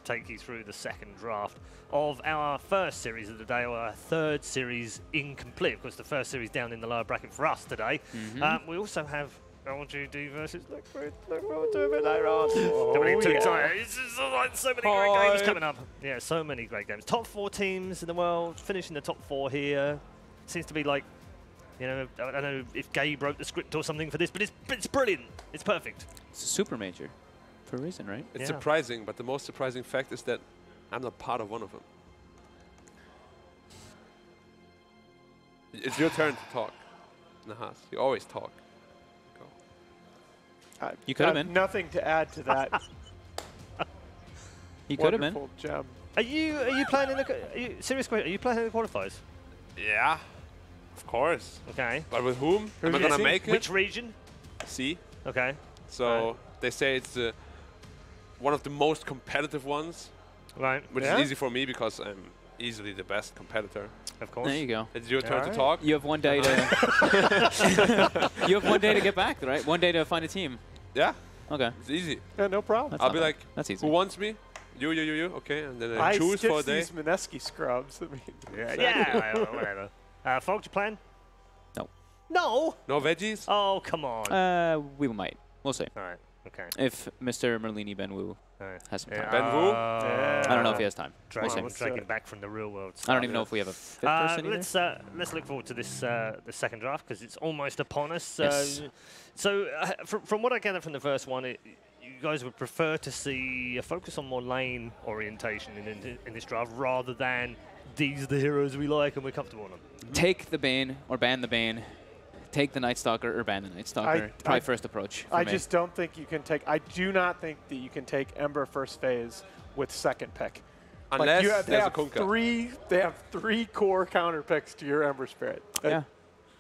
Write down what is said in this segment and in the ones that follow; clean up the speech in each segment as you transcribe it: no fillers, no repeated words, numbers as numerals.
take you through the second draft of our first series of the day, or our third series incomplete. Of course, the first series down in the lower bracket for us today. We also have LGD versus Liquid. Look what we're doing later on. Don't want to get too tired. It's just like so many great games coming up. Yeah, so many great games. Top 4 teams in the world, finishing the top 4 here. Seems to be like, you know, I don't know if Gabe wrote the script or something for this, but it's brilliant. It's perfect. It's a super major for a reason, right? It's surprising, but the most surprising fact is that I'm not part of one of them. It's your turn to talk, Nahas. You always talk. Go. You could have been. Nothing to add to that. You could have been. Wonderful gem. Are you playing in the serious question? Are you playing in the qualifiers? Yeah, of course. Okay. But with whom? Am I gonna make it? Which region? C. Okay. So they say it's one of the most competitive ones. Right. Which is easy for me because I'm easily the best competitor. Of course. There you go. It's your turn to talk. You have 1 day to. You have 1 day to get back, right? 1 day to find a team. Yeah. Okay. It's easy. Yeah, no problem. I'll be like, that's easy. Who wants me? You. Okay, and then I choose for a day. these Mineski scrubs. I mean, yeah, whatever. Folks, you playing? No. No? No veggies? Oh, come on. We might. We'll see. All right. Okay. If Mr. Merlini Benwu has some time. Benwu? I don't know if he has time. Dragging back from the real world. I don't even know if we have a 5th person either. Let's look forward to this the second draft because it's almost upon us. Yes. So from what I gather from the first one, you guys would prefer to see a focus on more lane orientation in this draft rather than these are the heroes we like and we're comfortable on them. Take the Bane or ban the Bane. Take the Night Stalker or ban the Night Stalker. Probably first approach. I just don't think you can take. I do not think that you can take Ember first phase with second pick. Unless like there's a Kunkka. They have 3 core counter picks to your Ember Spirit. Yeah.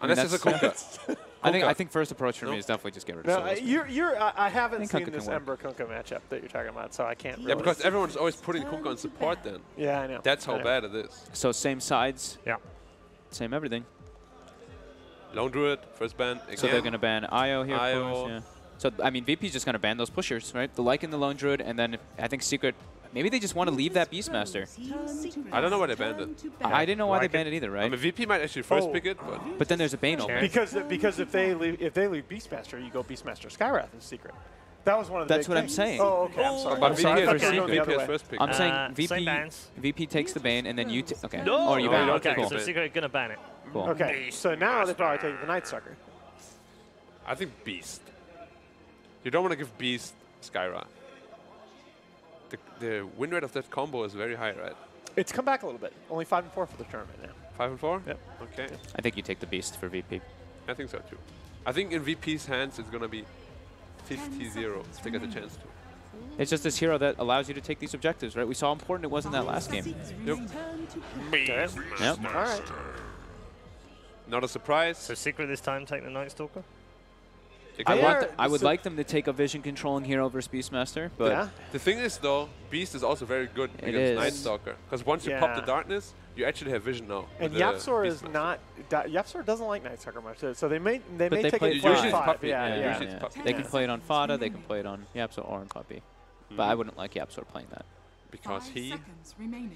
Unless there's a Kunkka. I think first approach for me is definitely just get rid of I haven't seen this work. Ember Kunkka matchup that you're talking about, so I can't. Yeah, because everyone's always putting Kunkka on support then. Yeah, I know. That's how bad it is. So same sides. Yeah. Same everything. Lone Druid, first ban. Again. So they're going to ban IO here, IO. of course. Yeah. So, I mean, VP's just going to ban those pushers, right? The Lycan, the Lone Druid, and then I think Secret, maybe they just want to leave that Beastmaster. I don't know why they banned it. I didn't know why they banned it either, right? I mean, VP might actually first pick it, but then there's a Bane open. Because if they leave Beastmaster, you go Beastmaster Skyrath in Secret. That was one of the That's what I'm saying. Oh, okay. I'm sorry. But I'm sorry. VP is first pick. I'm saying VP takes the Bane, and then you okay. No! Or you ban it. Okay, Cool. so Secret going to ban it. Cool. Okay, so now they probably take the Night Stalker. I think Beast. You don't want to give Beast Skyra. The win rate of that combo is very high, right? It's come back a little bit. Only 5 and 4 for the tournament now. 5 and 4? Yep. Okay. I think you take the Beast for VP. I think so too. I think in VP's hands it's going to be 50-0 if they get the chance to. It's just this hero that allows you to take these objectives, right? We saw how important it was in that last game. Yep. Yep. All right. Not a surprise. So Secret this time take the Night Stalker? I would like them to take a vision controlling hero versus Beastmaster, but the thing is though, Beast is also very good against Night Stalker because once you pop the darkness, you actually have vision now. And Yapzor is not. Yapzor doesn't like Night Stalker much, so they may take it usually for 5. Puppy. Yeah. They can play it on Fada, they can play it on Yapzor or on Puppy, but I wouldn't like Yapzor playing that. Because he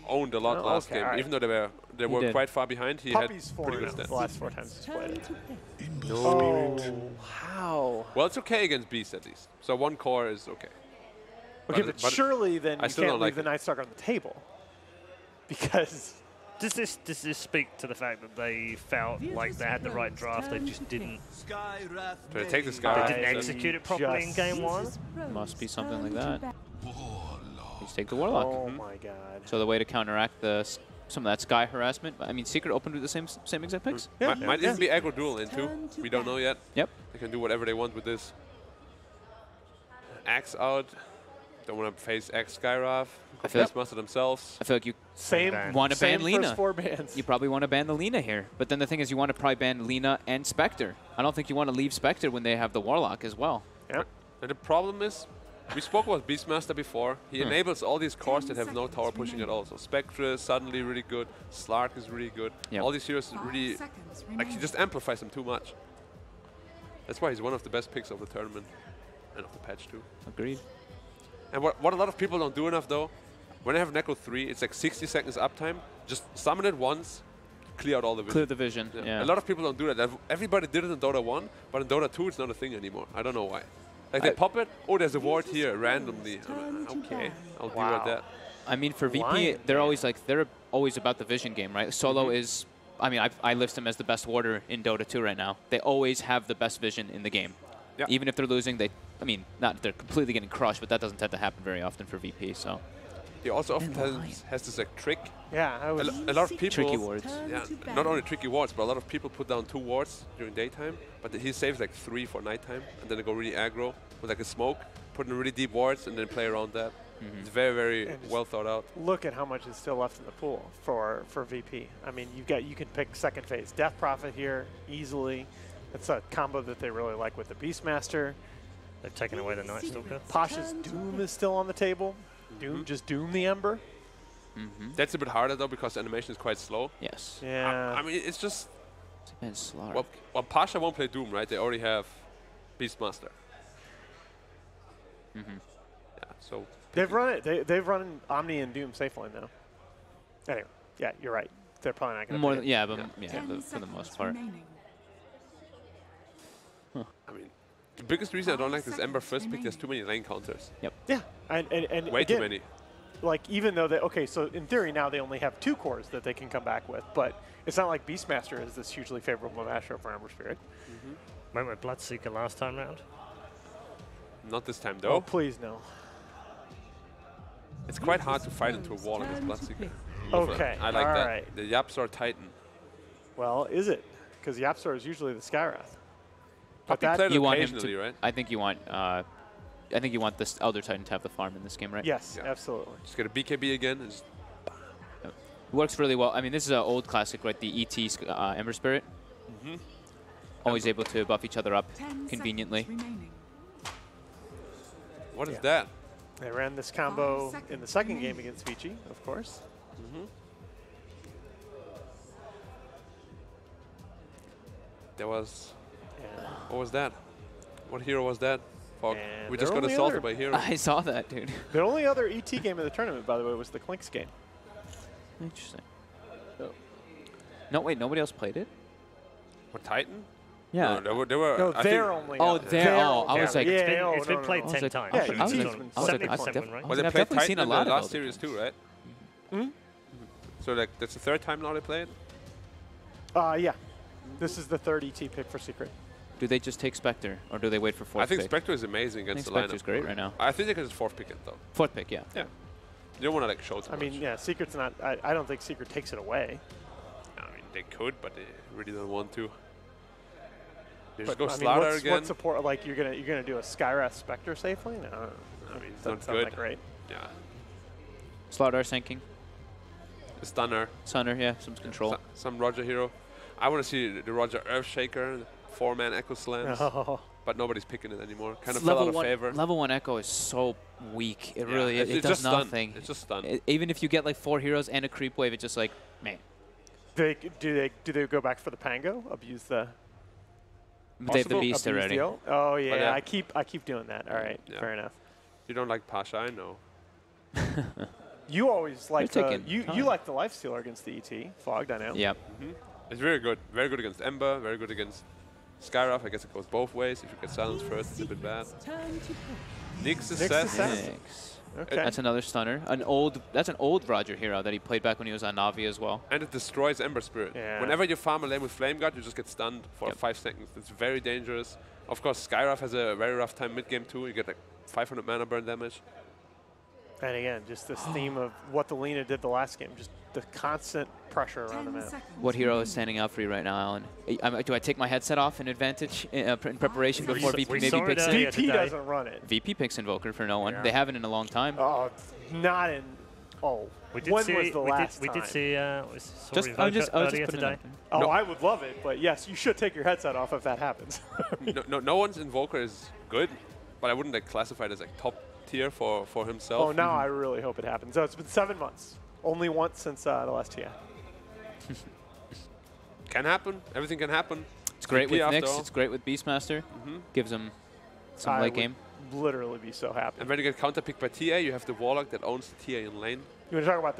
owned a lot last game, even though they were quite far behind. He had pretty good stats. The last 4 times he's played it. No. How? Well, it's okay against Beast at least. So 1 core is okay. Okay, but surely then you can't leave the Night Stalker on the table. Because does this speak to the fact that they felt like they had the right draft, they just didn't take the Sky. They didn't execute it properly in game 1? Must be something like that. Just take the Warlock. Oh my God. So the way to counteract some of that Sky harassment, I mean, Secret opened with the same exact picks. Might even be aggro duel in 2. We don't know yet. Yep. They can do whatever they want with this. Axe out. Don't want to face Axe Skyrath. Face master themselves. I feel like you want to ban Lina. 4 bans. You probably want to ban the Lina here. But then the thing is you want to probably ban Lina and Spectre. I don't think you want to leave Spectre when they have the Warlock as well. Yep. And the problem is, we spoke about Beastmaster before. He enables all these cores that have no tower pushing at all. So Spectre is suddenly really good. Slark is really good. Yep. All these heroes really, like he just amplifies them too much. That's why he's one of the best picks of the tournament and of the patch too. Agreed. And what a lot of people don't do enough though, when I have Necro 3, it's like 60 seconds uptime. Just summon it once, clear out all the vision. Clear the vision, yeah. A lot of people don't do that. Everybody did it in Dota 1, but in Dota 2 it's not a thing anymore. I don't know why. Like they pop it, oh, there's a ward here randomly. Okay, I'll deal with that. I mean, for VP, they're always about the vision game, right? Solo is, I mean, I list them as the best warder in Dota 2 right now. They always have the best vision in the game. Yeah. Even if they're losing, I mean, not that they're completely getting crushed, but that doesn't tend to happen very often for VP, so. He also often has this like trick. Yeah, a lot of people. Tricky wards. Yeah, not only tricky wards, but a lot of people put down 2 wards during daytime, but he saves like 3 for nighttime, and then they go really aggro with like a smoke, put in really deep wards, and then play around that. It's very, very well thought out. Look at how much is still left in the pool for VP. I mean, you can pick second phase Death Prophet here easily. It's a combo that they really like with the Beastmaster. They've taken away the Night Stalker. Pasha's Doom is still on the table. Just Doom the Ember. That's a bit harder though because the animation is quite slow. Yes. Yeah. I mean, it's just. It's well, Pasha won't play Doom, right? They already have Beastmaster. Yeah. So. They've run it. They've run Omni and Doom safe lane though. Anyway, yeah, you're right. They're probably not going to. Yeah, but for the most part. I mean, the biggest reason I don't like this Ember first pick, there's too many lane counters. Yep. Yeah, and way again, too many. Like, even though so in theory now they only have 2 cores that they can come back with, but it's not like Beastmaster is this hugely favorable matchup for Ember Spirit. Went with Bloodseeker last time round. Not this time though. Oh, please no. It's quite hard to fight into a wall against Bloodseeker. Okay, I like that. Right. The Yapsor Titan. Well, is it? Because Yapsor is usually the Skyrath. But that you want him to, right? I think you want this Elder Titan to have the farm in this game, right? Yes, absolutely. Just get a BKB again. And just it works really well. I mean, this is an old classic, right? The ET Ember Spirit. Always able to buff each other up conveniently. What is that? They ran this combo in the second game against Vici, of course. There was. What was that? What hero was that? Fog. We just got assaulted by hero. I saw that, dude. The only other ET game of the tournament, by the way, was the Clinks game. Interesting. No, wait, nobody else played it? What, Titan? Yeah. No, they were. No, they're only. Oh, they're. Oh, I was like. It's been played 10 times. Yeah, ET's been 77, right? Well, they played Titan in the last series too, right? So like that's the 3rd time now they played? Yeah. This is the 3rd ET pick for Secret. Do they just take Spectre, or do they wait for 4th pick? I think Spectre is amazing against the lineup. Spectre's great right now. I think they can just 4th pick it, though. 4th pick, yeah. Yeah. You don't want to, like, show too much. I mean, yeah, Secret's not... I don't think Secret takes it away. I mean, they could, but they really don't want to. They just But, go Slaughter again. What support... Like, you're gonna do a Skyrath Spectre safely? No. I mean, it's that not sounds good. Like great. Yeah. Slaughter sinking. A Stunner. Stunner, yeah, some control. Some Roger hero. I want to see the Roger Earthshaker, 4-man Echo Slams. But nobody's picking it anymore. Kind of fell out of favor. Level 1 Echo is so weak. It really it does nothing. It's just stun. Even if you get like 4 heroes and a creep wave, it's just like, man. Do they go back for the Pango? Abuse the... They have the beast already. Oh yeah, I keep doing that. All right, fair enough. You don't like Pasha, I know. You always like you like the Lifestealer against the ET. Fogged, I know. Yep. It's very good. Very good against Ember. Very good against Skyrath. I guess it goes both ways. If you get silenced first, it's a bit bad. Nyx Assassin. Okay. That's another stunner. That's an old Roger hero that he played back when he was on Navi as well. And it destroys Ember Spirit. Yeah. Whenever you farm a lane with Flame Guard, you just get stunned for 5 seconds. It's very dangerous. Of course, Skyrath has a very rough time mid-game too. You get like 500 mana burn damage. And again, just this theme of what the Lina did the last game, just the constant pressure around the map. What hero is standing out for you right now, Alan? Do I take my headset off in advantage in preparation before VP maybe picks it? VP doesn't run it. VP picks Invoker for no one. Yeah. They haven't in a long time. Oh, not in... Oh, when was the last time? We did see earlier today. Oh, no. I would love it, but yes, you should take your headset off if that happens. no one's Invoker is good, but I wouldn't like classify it as like top tier for himself. Oh, now I really hope it happens. So it's been 7 months. Only once since the last TI. Can happen. Everything can happen. It's great with Nyx. It's great with Beastmaster. Gives him some late game. literally be so happy. And when you get counterpicked by TA, you have the Warlock that owns the TA in lane. You want to talk about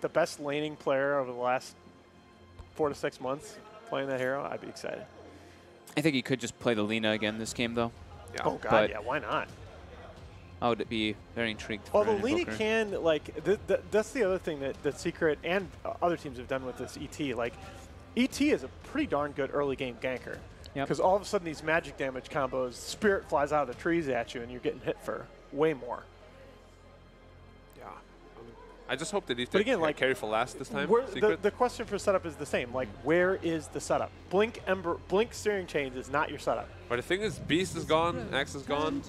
the best laning player over the last 4 to 6 months playing that hero? I'd be excited. I think he could just play the Lina again this game, though. Yeah. Oh, God, But yeah, why not? I would be very intrigued. Although for an Lina Invoker. can, like, that's the other thing that Secret and other teams have done with this ET. Like, ET is a pretty darn good early game ganker. Yep. Because all of a sudden these magic damage combos, Spirit flies out of the trees at you and you're getting hit for way more. Yeah. I just hope they leave But the again, like, carry for last this time. The question for setup is the same. Like, where is the setup? Blink steering chains is not your setup. But the thing is, Beast is gone, Axe is gone.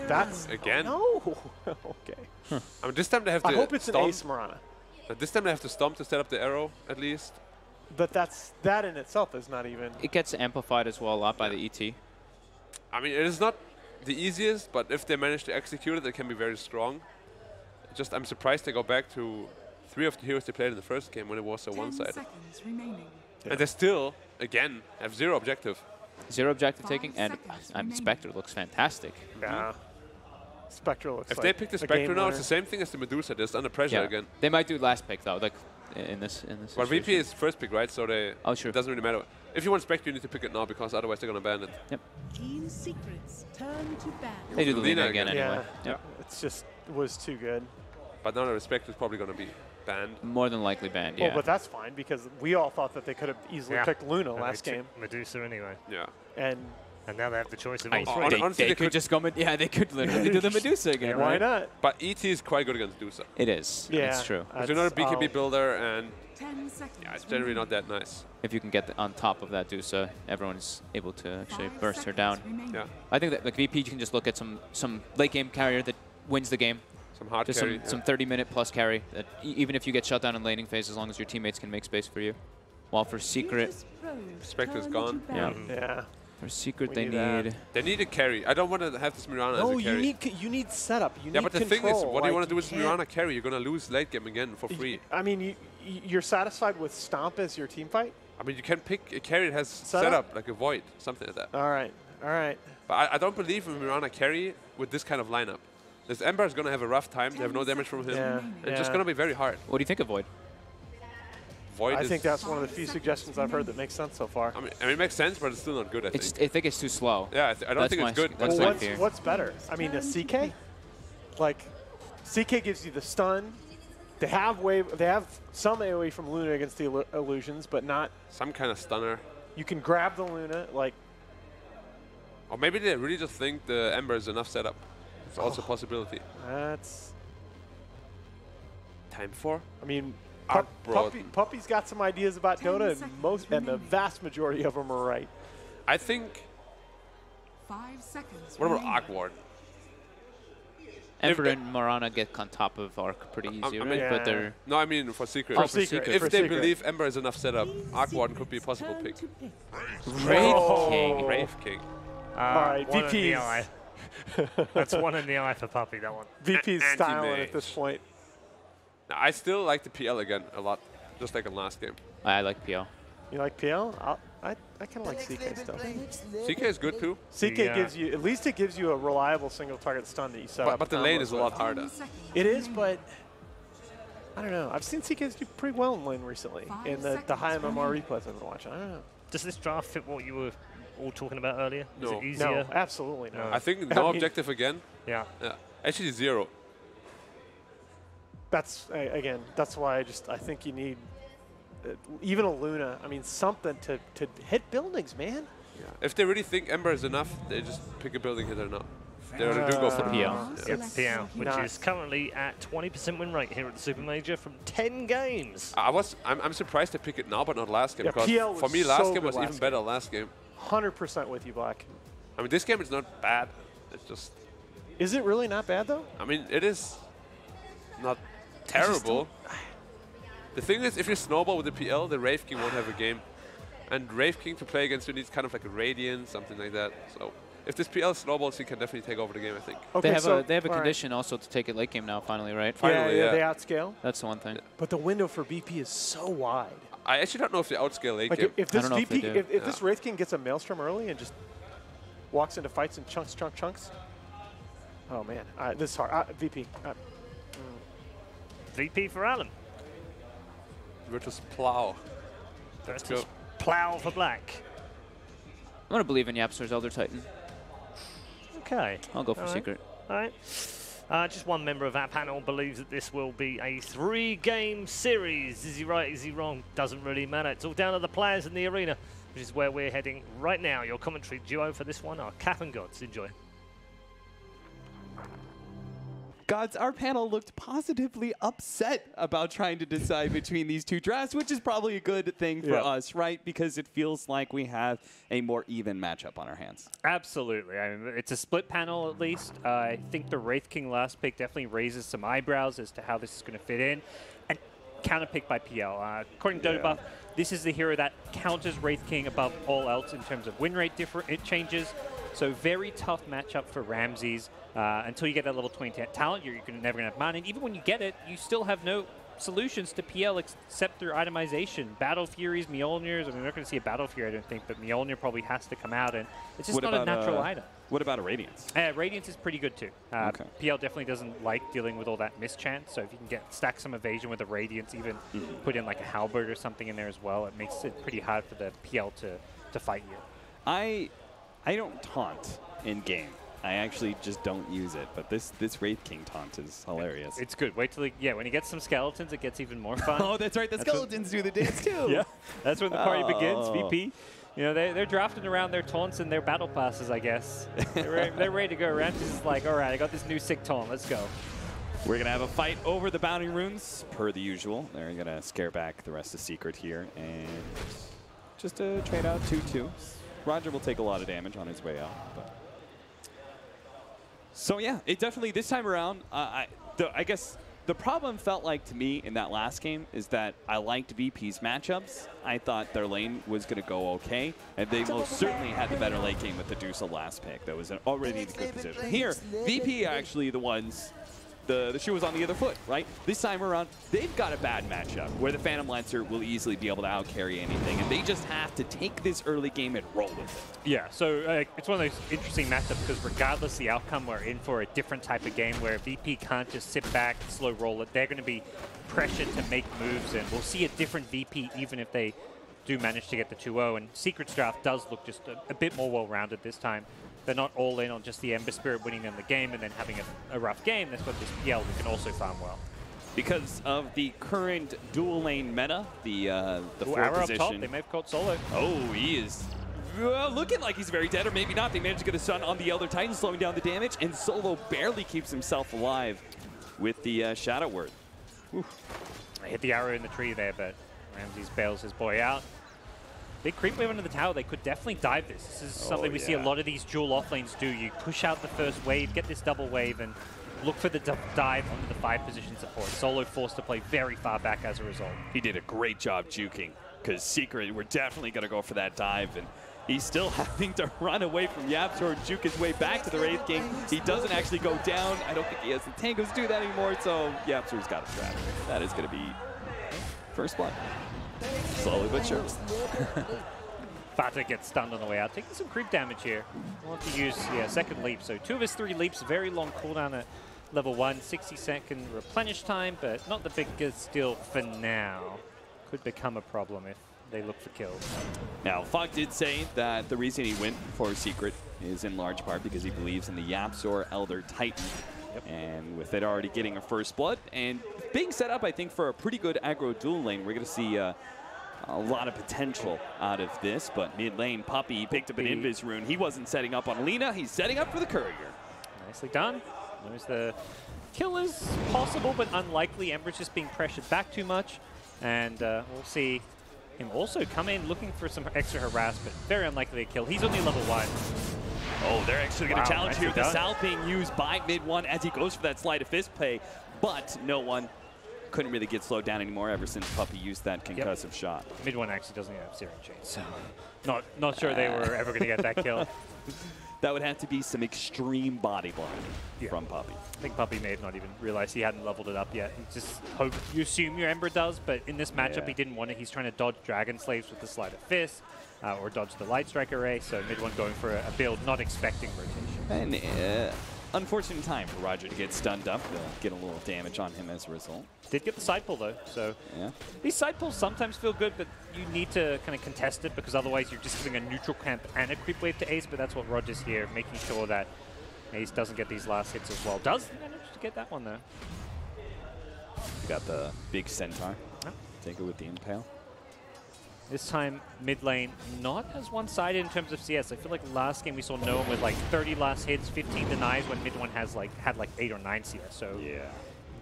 That's Again? No. Okay. I mean, this time they have to I hope it's stomp. an ace Marana. This time they have to stomp to set up the arrow, at least. But that in itself is not even. It gets amplified as well a lot by the ET. I mean, it is not the easiest, but if they manage to execute it, it can be very strong. Just, I'm surprised they go back to 3 of the heroes they played in the first game when it was so one-sided. And they still, again, have 0 objective. 0 objective taking, and Spectre looks fantastic. Yeah. Spectre looks If like they pick the a Spectre game now, winner. it's the same thing as the Medusa. They're just under pressure again. They might do last pick though, like in this. But VP situation. is first pick, right? So they. Oh, sure. It doesn't really matter. If you want Spectre, you need to pick it now because otherwise they're gonna ban it. Yep. Keen secrets turn to bad. They do the Lina Lina again again. anyway. Yeah. Yep. It's just was too good. But now the Spectre is probably gonna be banned. More than likely banned. Yeah. Well, but that's fine because we all thought that they could have easily Yeah. picked Luna And last they took game, Medusa anyway. Yeah. and And now they have the choice of I- all hon- three. honestly, they they could could- just go. Yeah, they could literally do the Medusa again. why right? not? But ET is quite good against Medusa. It is. Yeah, It's true. Because you're not a BKB oh, builder, and 10 seconds. yeah, it's generally not that nice. If you can get on top of that Dusa, everyone's able to actually burst her down. Yeah. I think that like VP can just look at some late game carrier that wins the game. Some hard Just carry. some 30-minute plus carry. That even if you get shut down in laning phase, as long as your teammates can make space for you. While for Secret, Spectre's gone. Yeah. Yeah. for Secret We they need that. need. They need a carry. I don't want to have this Mirana No, as a carry. you need setup. You Yeah, need but the control. thing is, what do you Like, want to do with can't- Mirana carry? You're going to lose late game again for free. I mean, you're satisfied with Stomp as your team fight? I mean, you can pick a carry that has Setup? setup, like a Void, something like that. All right. All right. But I don't believe in Mirana carry with this kind of lineup. This Ember is going to have a rough time. They have no damage from him. Yeah. It's just going to be very hard. What do you think of Void? Void I is, think that's one of the few suggestions I've heard that makes sense so far. I mean, it makes sense, but it's still not good, I think. I think it's too slow. Yeah, I don't That's think my it's good. s- that's Well, my fear. what's better? I mean, a CK? Like, CK gives you the stun. They have some AoE from Luna against the illusions, but not. Some kind of stunner. You can grab the Luna, like. Or maybe they really just think the Ember is enough setup. It's also a possibility. That's. Time 4? I mean, Art brought- Puppy's got some ideas about 10 Dota, seconds and the remaining. vast majority of them are right. I think. 5 seconds. What about remaining. Arkward? Ember and Marana get on top of Arc pretty easy, I right? mean- Yeah. But they're No, I mean for Secret. Oh, For for Secret. Secret. If for they Secret. believe Ember is enough setup, Keen Arkward could be a secrets possible turn pick. to pick. Wraith Oh. King. Wraith King. All right, one in the VPs. eye. That's one in the eye for Puppy, that one. VP's styling Anti-mage. at this point. Now, I still like the PL again a lot, just like in last game. I like PL. You like PL? I kind of like CK still. CK is good too, CK Yeah. gives you, at least it gives you a reliable single target stun that you set up. but the lane combos is a with. lot harder. 10 seconds It is, remaining. but I don't know. I've seen CKs do pretty well in lane recently 5 in the high seconds MMR remaining. replays I've been watching. I don't know. Does this draft fit what you were all talking about earlier? Is No. it easier? No, absolutely not. I think I no mean- objective again. Yeah. Yeah, actually 0. That's again. That's why I think you need even a Luna. I mean, something to hit buildings, man. Yeah. If they really think Ember is enough, they just pick a building hitter now. They do go for the PL. It's PL, which Nice. is currently at 20% win rate here at the Supermajor from 10 games. I'm surprised they pick it now, but not last game. Yeah, because PL for was me, last so game good was even last better last game. 100% with you, Black. I mean, this game is not bad. It's just, Is it really not bad though? I mean, it is not terrible. The thing is, if you snowball with the PL, the Wraith King won't have a game. And Wraith King to play against you needs kind of like a Radiant, something like that. So if this PL snowballs, he can definitely take over the game, I think. Okay, They have so, a all right. condition also to take it late game now. Finally, right? Finally, yeah, yeah. they outscale. That's the one thing. But the window for BP is so wide. I actually don't know if they outscale late Like game. if I this don't know if they VP, do. if this Wraith King gets a Maelstrom early and just walks into fights in chunks, Oh man, this is hard. VP. VP for Alan. Virtus.pro. Let's go. Plow for black. I'm going to believe in YapzOr's Elder Titan. Okay. I'll go for Secret. All right. Just one member of our panel believes that this will be a 3-game series. Is he right? Is he wrong? Doesn't really matter. It's all down to the players in the arena, which is where we're heading right now. Your commentary duo for this one are Cap and Gods. Enjoy. Gods, our panel looked positively upset about trying to decide between these two drafts, which is probably a good thing for us, right? Because it feels like we have a more even matchup on our hands. Absolutely. I mean, it's a split panel at least. I think the Wraith King last pick definitely raises some eyebrows as to how this is going to fit in. And counterpick by PL. According to Dota2, this is the hero that counters Wraith King above all else in terms of win rate changes. So very tough matchup for Ramses. Until you get that level 20 talent, you're never going to have mana. And even when you get it, you still have no solutions to PL except through itemization. Battle Furies, Mjolnirs. I mean, we're not going to see a Battle Fury, I don't think, but Mjolnir probably has to come out. And it's just not a natural item. What about a Radiance? Radiance is pretty good too. PL definitely doesn't like dealing with all that mischance, so if you can stack some evasion with a Radiance, even put in like a Halberd or something in there as well, it makes it pretty hard for the PL to fight you. I don't taunt in game. I actually just don't use it, but this Wraith King taunt is hilarious. It's good. Wait till when he gets some skeletons, it gets even more fun. Oh, that's right. The skeletons do the dance too. Yeah, that's when the party begins. VP. You know, they're drafting around their taunts and their battle passes, I guess. They're ready to go. Ramses is like, all right, I got this new sick taunt. Let's go. We're going to have a fight over the bounty runes, per the usual. They're going to scare back the rest of Secret here. And just a trade out 2-2. Roger will take a lot of damage on his way out. But. So, yeah, it definitely, this time around, I guess the problem felt like to me in that last game is that I liked VP's matchups. I thought their lane was going to go okay, and they most certainly had the better late game with the Deuce last pick. That was already in a good position. Here, VP actually the ones, the shoe was on the other foot, right? This time around, they've got a bad matchup where the Phantom Lancer will easily be able to outcarry anything, and they just have to take this early game and roll with it. Yeah, so it's one of those interesting matchups because regardless of the outcome, we're in for a different type of game where VP can't just sit back, slow roll it. They're going to be pressured to make moves, and we'll see a different VP even if they do manage to get the 2-0. And Secret's draft does look just a bit more well-rounded this time. They're not all in on just the Ember Spirit winning them the game and then having a rough game. That's what this PL can also farm well. Because of the current dual lane meta, the fourth Arrow position. up top, they may have caught Solo. Oh, he is looking like he's very dead, or maybe not. They managed to get a stun on the Elder Titan, slowing down the damage, and Solo barely keeps himself alive with the Shadow Word. They hit the arrow in the tree there, but Ramses bails his boy out. Big creep wave under the tower. They could definitely dive this. This is something we see a lot of these dual offlanes do. You push out the first wave, get this double wave, and look for the dive onto the 5 position support. Solo forced to play very far back as a result. He did a great job juking, because Secret, we're definitely going to go for that dive, and he's still having to run away from YapzOr and juke his way back to the Wraith King. He doesn't actually go down. I don't think he has the tangos to do that anymore, so YapzOr's got a strategy. That is going to be first blood. Slowly but surely. Fata gets stunned on the way out, taking some creep damage here. Want to use second leap. So 2 of his 3 leaps, very long cooldown at level 1, 60-second replenish time, but not the biggest deal for now. Could become a problem if they look for kills. Now, Fuck did say that the reason he went for Secret is in large part because he believes in the YapzOr Elder Titan. And with it already getting a first blood and being set up, I think, for a pretty good aggro dual lane, we're going to see a lot of potential out of this. But mid lane, Puppey picked up an Invis rune. He wasn't setting up on Lina. He's setting up for the Courier. Nicely done. There's the kill is possible, but unlikely. Ember's just being pressured back too much. And we'll see him also come in looking for some extra harassment. Very unlikely to kill. He's only level 1. Oh, they're actually going to challenge here. The done. Salve being used by mid-1 as he goes for that sleight of fist play, but no one couldn't really get slowed down anymore ever since Puppey used that concussive shot. Mid-1 actually doesn't have Searing Chains, so not sure they were ever going to get that kill. That would have to be some extreme body blocking from Puppey. I think Puppey may have not even realized he hadn't leveled it up yet. He just hoped, you assume your Ember does, but in this matchup he didn't want it. He's trying to dodge Dragon Slaves with the Sleight of Fist. Or dodge the Light Strike Array, so mid-1 going for a build, not expecting rotation. And unfortunate time for Roger to get stunned up. They'll get a little damage on him as a result. Did get the side pull though, so yeah. These side pulls sometimes feel good, but you need to kind of contest it because otherwise you're just giving a neutral camp and a creep wave to Ace, but that's what Roger's here, making sure that Ace doesn't get these last hits as well. Does manage to get that one though. You got the big centaur. Take it with the impale. This time, mid lane, not as one-sided in terms of CS. I feel like last game we saw no one with like 30 last hits, 15 denies, when mid one has like had like 8 or 9 CS. So yeah,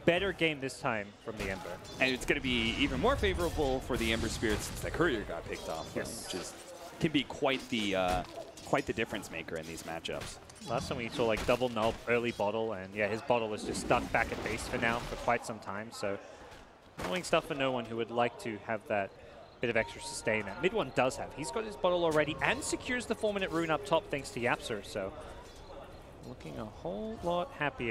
better game this time from the Ember. And it's going to be even more favorable for the Ember Spirit since the courier got picked off, yes. Which is can be quite the difference maker in these matchups. Last time we saw like double null early bottle, and yeah, his bottle was just stuck back at base for now for quite some time. So annoying stuff for no one who would like to have that bit of extra sustain that mid one does have. He's got his bottle already and secures the 4-minute rune up top thanks to Yapser. So looking a whole lot happier.